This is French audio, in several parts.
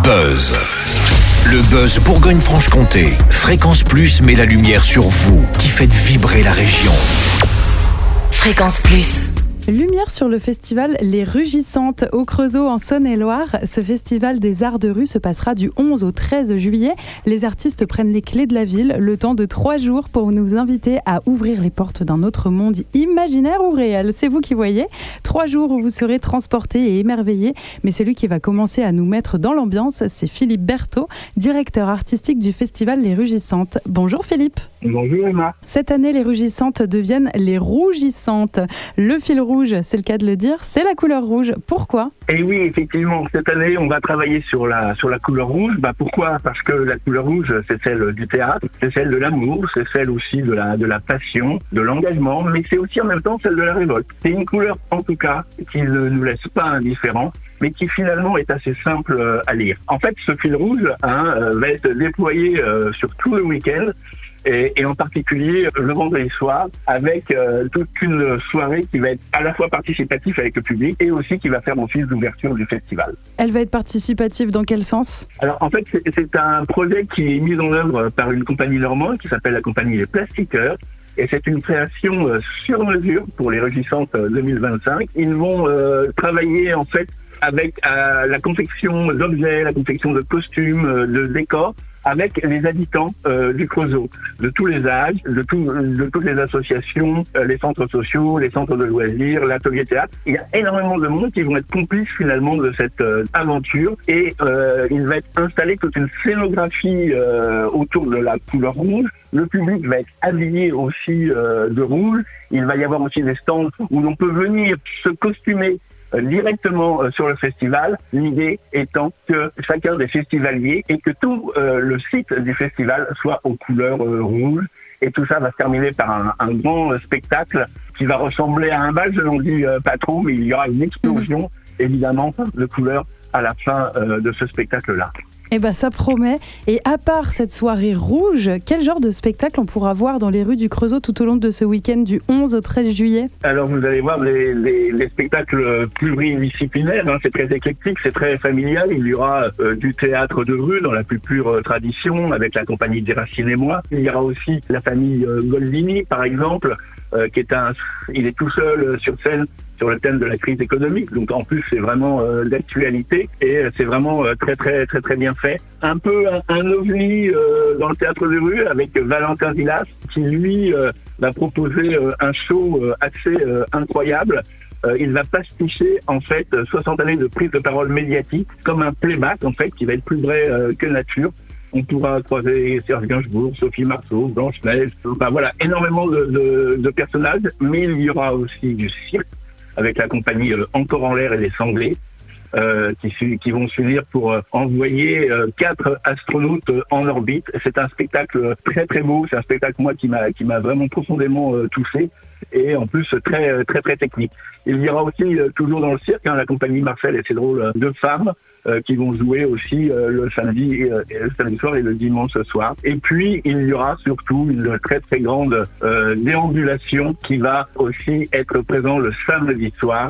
Buzz. Le Buzz Bourgogne-Franche-Comté. Fréquence Plus met la lumière sur vous qui faites vibrer la région. Fréquence Plus. Lumière sur le festival Les Rugissantes au Creusot en Saône-et-Loire. Ce festival des arts de rue se passera du 11 au 13 juillet. Les artistes prennent les clés de la ville, le temps de 3 jours pour nous inviter à ouvrir les portes d'un autre monde imaginaire ou réel. C'est vous qui voyez. 3 jours où vous serez transportés et émerveillés. Mais celui qui va commencer à nous mettre dans l'ambiance, c'est Philippe Berthaud, directeur artistique du festival Les Rugissantes. Bonjour Philippe. Bonjour Emma. Cette année, les Rugissantes deviennent les Rougissantes. Le fil rouge, c'est le cas de le dire, c'est la couleur rouge. Pourquoi ? Et oui, effectivement, cette année, on va travailler sur la couleur rouge. Pourquoi ? Parce que la couleur rouge, c'est celle du théâtre, c'est celle de l'amour, c'est celle aussi de la passion, de l'engagement, mais c'est aussi en même temps celle de la révolte. C'est une couleur, en tout cas, qui ne nous laisse pas indifférents, mais qui finalement est assez simple à lire. En fait, ce fil rouge va être déployé sur tout le week-end, et en particulier le vendredi soir, avec toute une soirée qui va être à la fois participative avec le public et aussi qui va faire office d'ouverture du festival. Elle va être participative dans quel sens ? Alors en fait, c'est un projet qui est mis en œuvre par une compagnie normande qui s'appelle la compagnie Les Plastiqueurs. Et c'est une création sur mesure pour les Rugissantes 2025. Ils vont travailler en fait avec la confection d'objets, la confection de costumes, de décors, avec les habitants du Creusot, de tous les âges, de toutes les associations, les centres sociaux, les centres de loisirs, l'atelier théâtre. Il y a énormément de monde qui vont être complices finalement de cette aventure, et il va être installé toute une scénographie autour de la couleur rouge. Le public va être habillé aussi de rouge. Il va y avoir aussi des stands où l'on peut venir se costumer directement sur le festival, l'idée étant que chacun des festivaliers et que tout le site du festival soit aux couleurs rouges, et tout ça va se terminer par un grand spectacle qui va ressembler à un bal, je n'en dis pas trop, mais il y aura une explosion évidemment de couleurs à la fin de ce spectacle-là. Eh ben ça promet. Et à part cette soirée rouge, quel genre de spectacle on pourra voir dans les rues du Creusot tout au long de ce week-end du 11 au 13 juillet ? Alors vous allez voir les spectacles pluridisciplinaires, c'est très éclectique, c'est très familial. Il y aura du théâtre de rue dans la plus pure tradition avec la compagnie Déracine et moi. Il y aura aussi la famille Goldini par exemple, il est tout seul sur scène sur le thème de la crise économique, donc en plus c'est vraiment d'actualité et c'est vraiment très très très très bien fait. Un peu un ovni dans le théâtre de rue avec Valentin Villas qui lui va proposer un show assez incroyable. Il va pasticher en fait 60 années de prise de parole médiatique comme un playback en fait qui va être plus vrai que nature. On pourra croiser Serge Gainsbourg, Sophie Marceau, Blanche-Neige, voilà, énormément de personnages, mais il y aura aussi du cirque avec la compagnie Encore en l'air et les Sanglés, qui vont s'unir pour envoyer 4 astronautes en orbite. C'est un spectacle très très beau, c'est un spectacle moi qui m'a vraiment profondément touché, et en plus très très très technique. Il y aura aussi toujours dans le cirque la compagnie Marcel et ses drôles de femmes qui vont jouer aussi le samedi soir et le dimanche soir. Et puis il y aura surtout une très très grande déambulation qui va aussi être présente le samedi soir.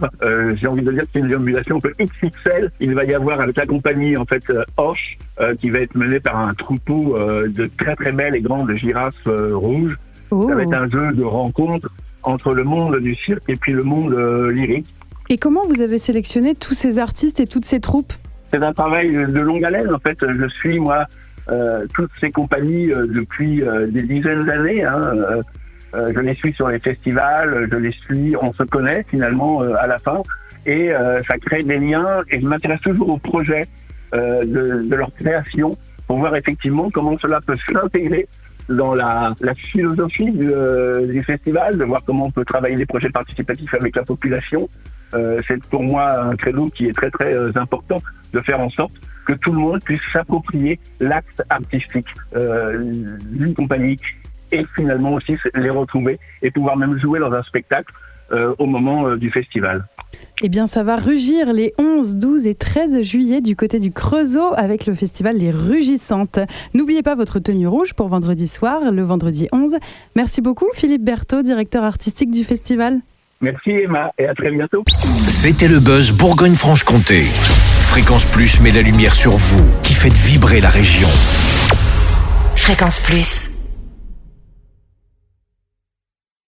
J'ai envie de dire que c'est une déambulation un peu XXL. Il va y avoir avec la compagnie en fait Hoche qui va être menée par un troupeau de très très belles et grandes girafes rouges. Oh. Ça va être un jeu de rencontre entre le monde du cirque et puis le monde lyrique. Et comment vous avez sélectionné tous ces artistes et toutes ces troupes ? C'est un travail de longue haleine. En fait, je suis, moi, toutes ces compagnies depuis des dizaines d'années. Je les suis sur les festivals, je les suis, on se connaît finalement à la fin. Et ça crée des liens. Et je m'intéresse toujours au projet de leur création pour voir effectivement comment cela peut s'intégrer dans la philosophie du festival, de voir comment on peut travailler des projets participatifs avec la population. C'est pour moi un credo qui est très très important, de faire en sorte que tout le monde puisse s'approprier l'acte artistique d'une compagnie et finalement aussi les retrouver et pouvoir même jouer dans un spectacle au moment du festival. Eh bien, ça va rugir les 11, 12 et 13 juillet du côté du Creusot avec le festival Les Rugissantes. N'oubliez pas votre tenue rouge pour vendredi soir, le vendredi 11. Merci beaucoup Philippe Berthaud, directeur artistique du festival. Merci Emma et à très bientôt. C'était le Buzz Bourgogne-Franche-Comté. Fréquence Plus met la lumière sur vous, qui faites vibrer la région. Fréquence Plus.